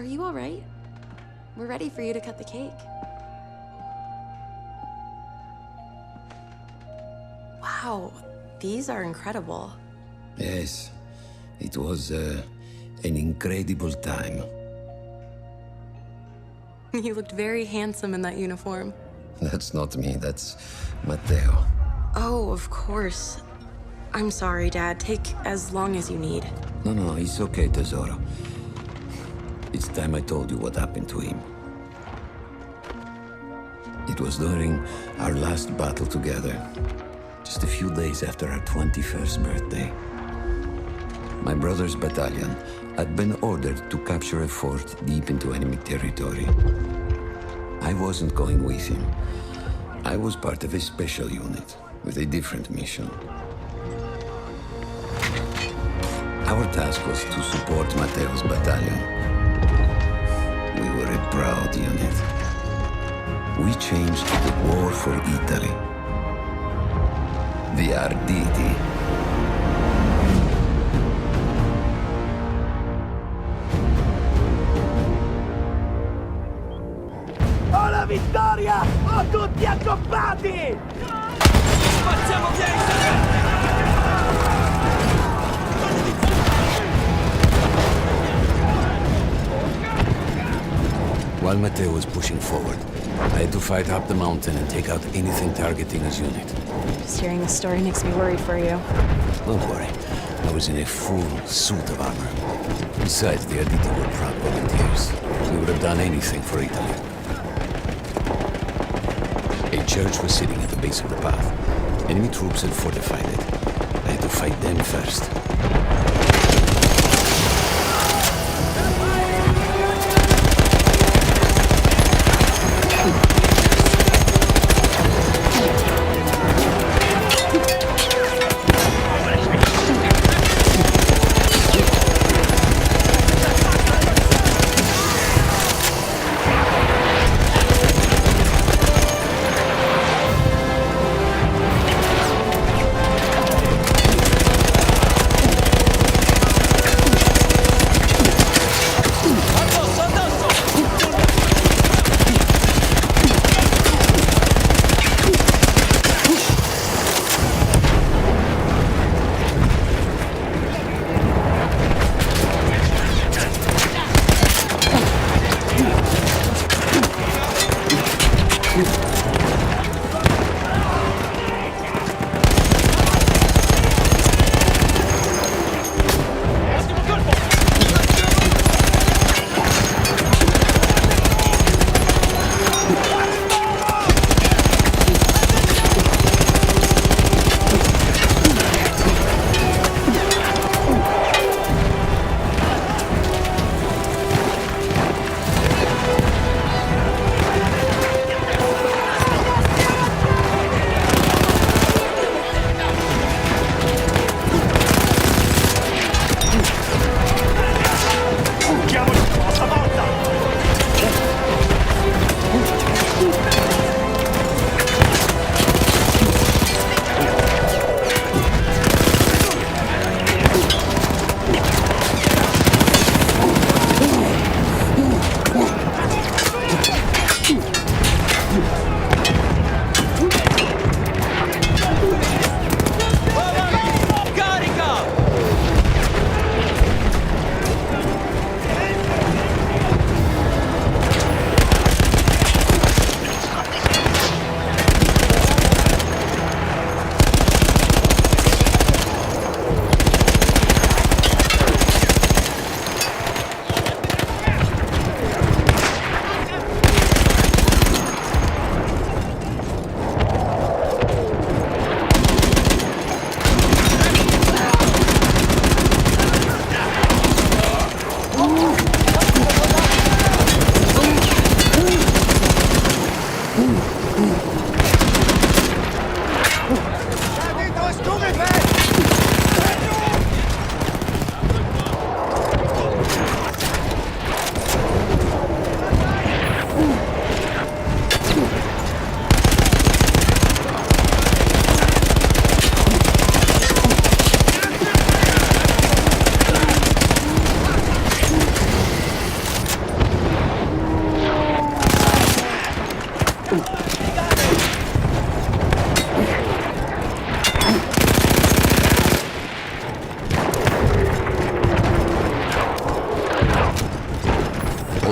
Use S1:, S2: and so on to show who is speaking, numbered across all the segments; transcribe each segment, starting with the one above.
S1: Are you all right? We're ready for you to cut the cake. Wow, these are incredible.
S2: Yes, it was an incredible time.
S1: You looked very handsome in that uniform.
S2: That's not me, that's Matteo.
S1: Oh, of course. I'm sorry, Dad. Take as long as you need.
S2: No, it's okay, Tesoro. It's time I told you what happened to him. It was during our last battle together, just a few days after our 21st birthday. My brother's battalion had been ordered to capture a fort deep into enemy territory. I wasn't going with him. I was part of a special unit with a different mission. Our task was to support Matteo's battalion. We were a proud unit. We changed the war for Italy. The Arditi.
S3: Ho la vittoria! Ho tutti accoppati! Facciamo piangere!
S2: While Matteo was pushing forward, I had to fight up the mountain and take out anything targeting his unit.
S1: Just hearing the story makes me worried for you.
S2: Don't worry, I was in a full suit of armor. Besides, the Arditi were proud volunteers. We would have done anything for Italy. A church was sitting at the base of the path. Enemy troops had fortified it. I had to fight them first.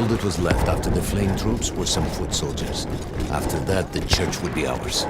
S2: All that was left after the flame troops were some foot soldiers. After that, the church would be ours.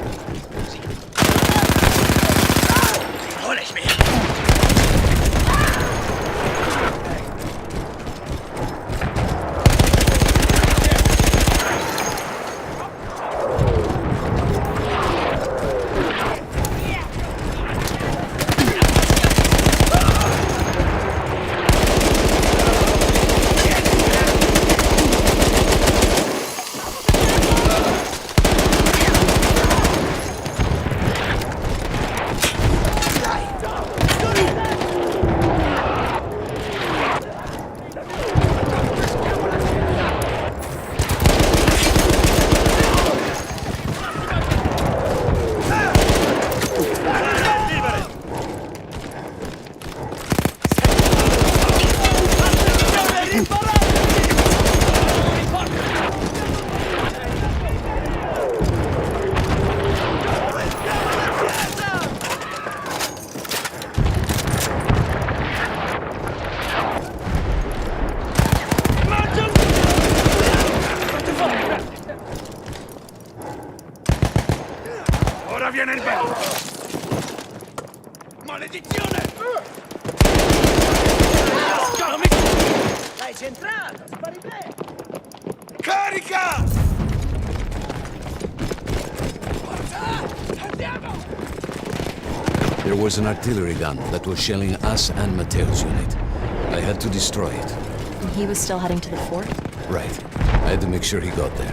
S3: Ora viene il bello! Maledizione! L'hai centrato! Spari bene! Carica! Forza! Andiamo!
S2: There was an artillery gun that was shelling us and Matteo's unit. I had to destroy it.
S4: And he was still heading to the fort?
S2: Right. I had to make sure he got there.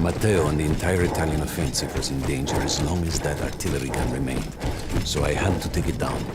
S2: Matteo and the entire Italian offensive was in danger as long as that artillery gun remained. So I had to take it down.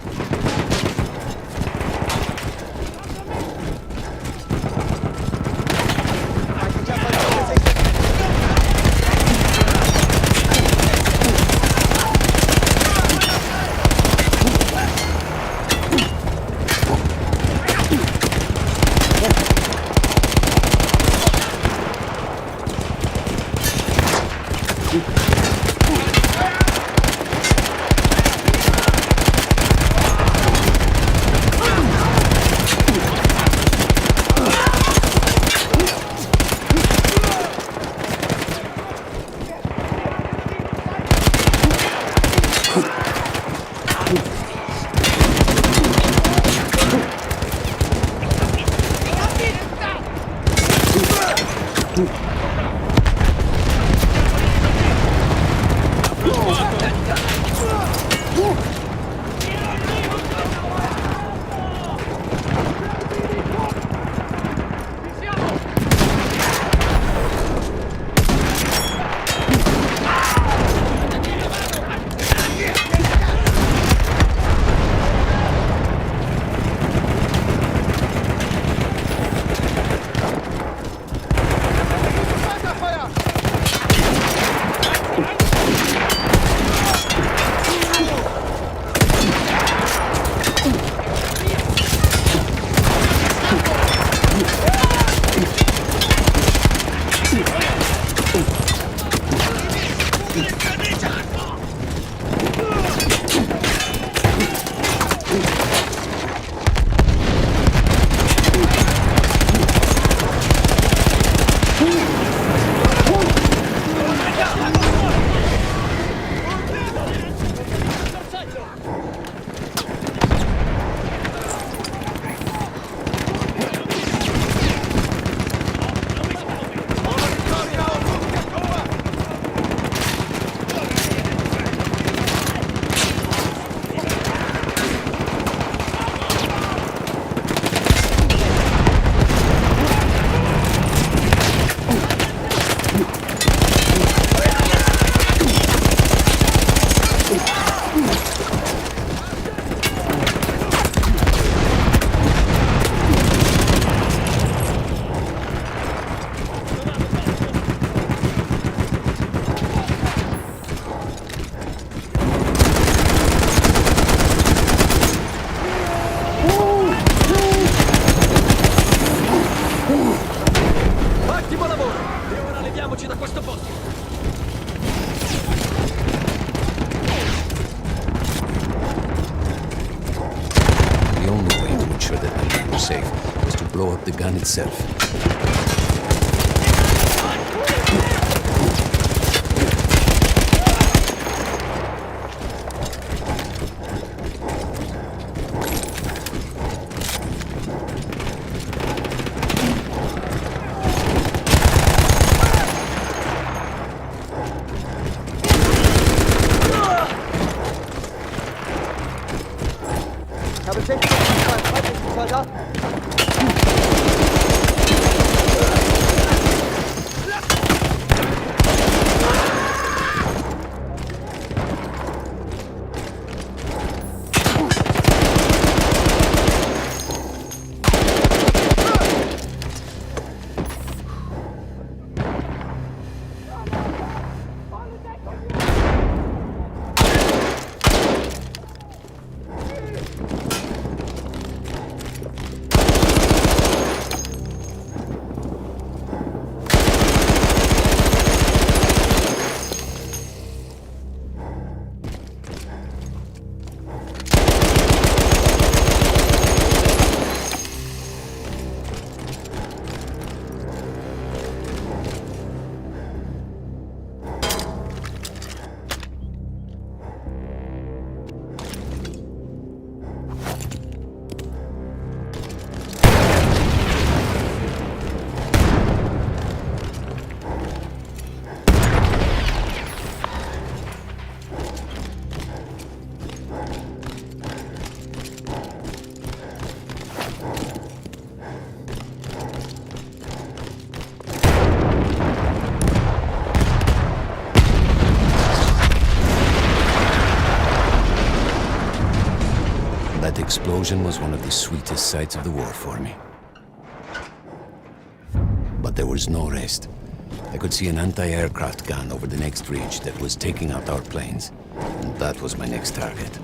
S2: sure that my men were safe was to blow up the gun itself. That explosion was one of the sweetest sights of the war for me. But there was no rest. I could see an anti-aircraft gun over the next ridge that was taking out our planes. And that was my next target.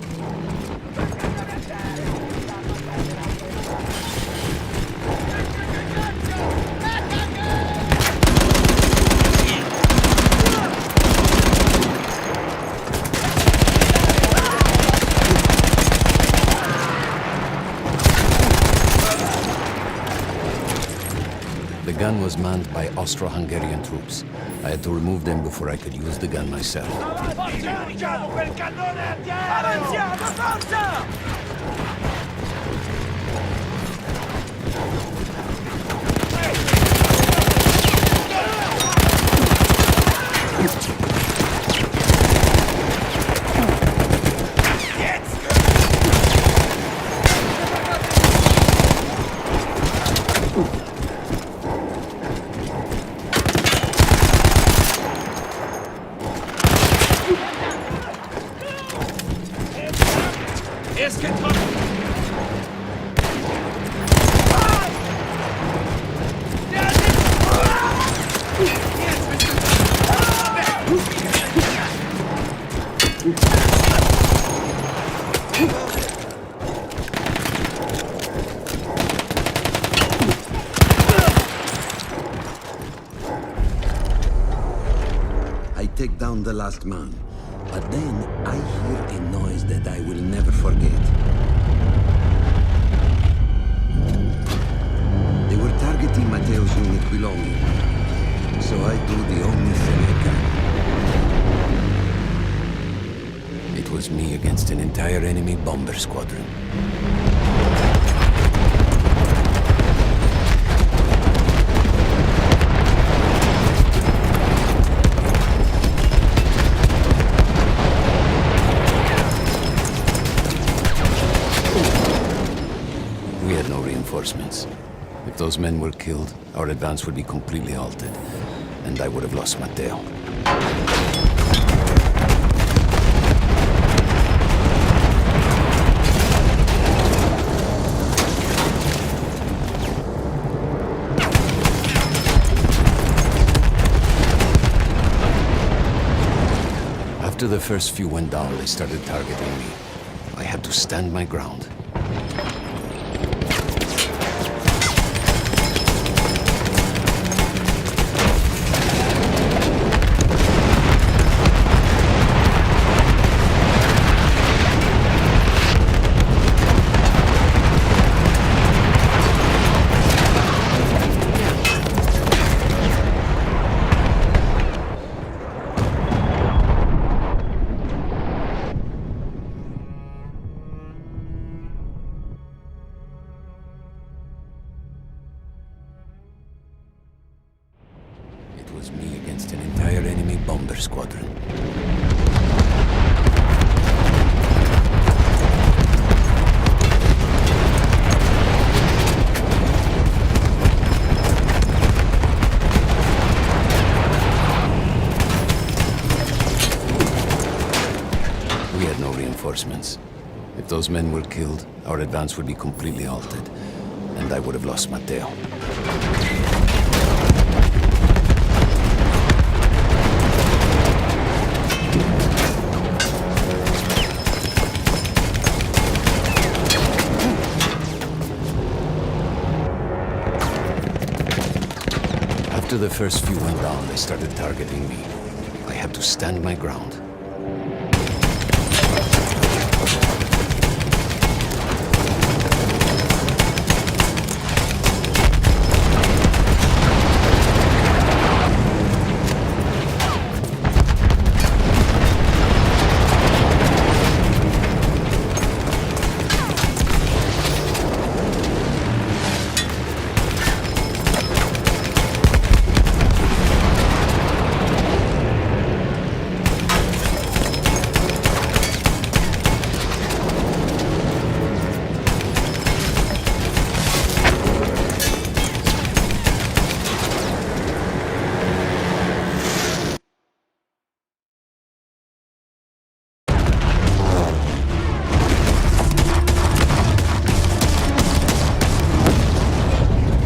S2: The gun was manned by Austro-Hungarian troops. I had to remove them before I could use the gun myself.
S3: Avanziamo, quel cannone a terra! Avanziamo, forza! Ist getroffen!
S2: I take down the last man. But then I hear a noise that I will never forget. They were targeting Matteo's unit belonging. So I do the only thing I can. It was me against an entire enemy bomber squadron. We had no reinforcements. If those men were killed, our advance would be completely halted, and I would have lost Matteo. After the first few went down, they started targeting me. I had to stand my ground. faced an entire enemy bomber squadron. We had no reinforcements. If those men were killed, our advance would be completely halted, and I would have lost Matteo. After the first few went down, they started targeting me. I had to stand my ground.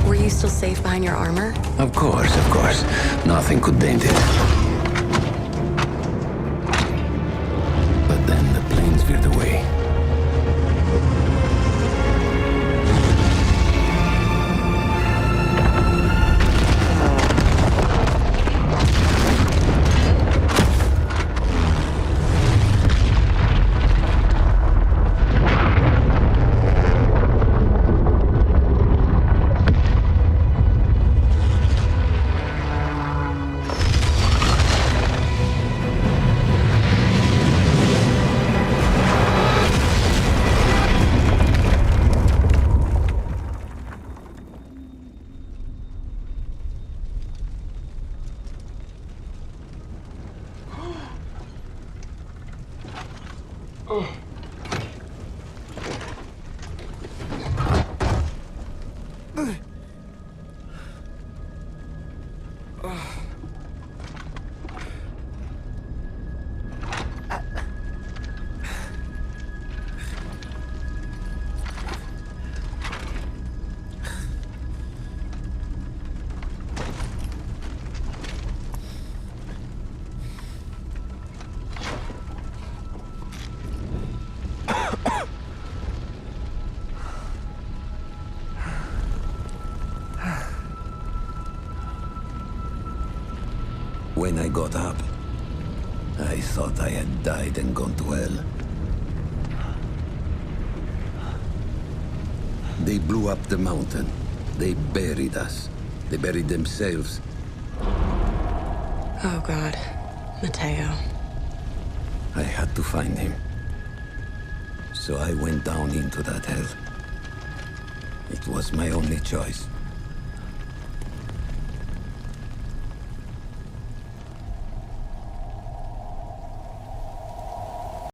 S1: Were you still safe behind your armor?
S2: Of course. Nothing could dent it. But then the planes veered away. When I got up, I thought I had died and gone to hell. They blew up the mountain. They buried us. They buried themselves.
S1: Oh, God. Matteo.
S2: I had to find him. So I went down into that hell. It was my only choice.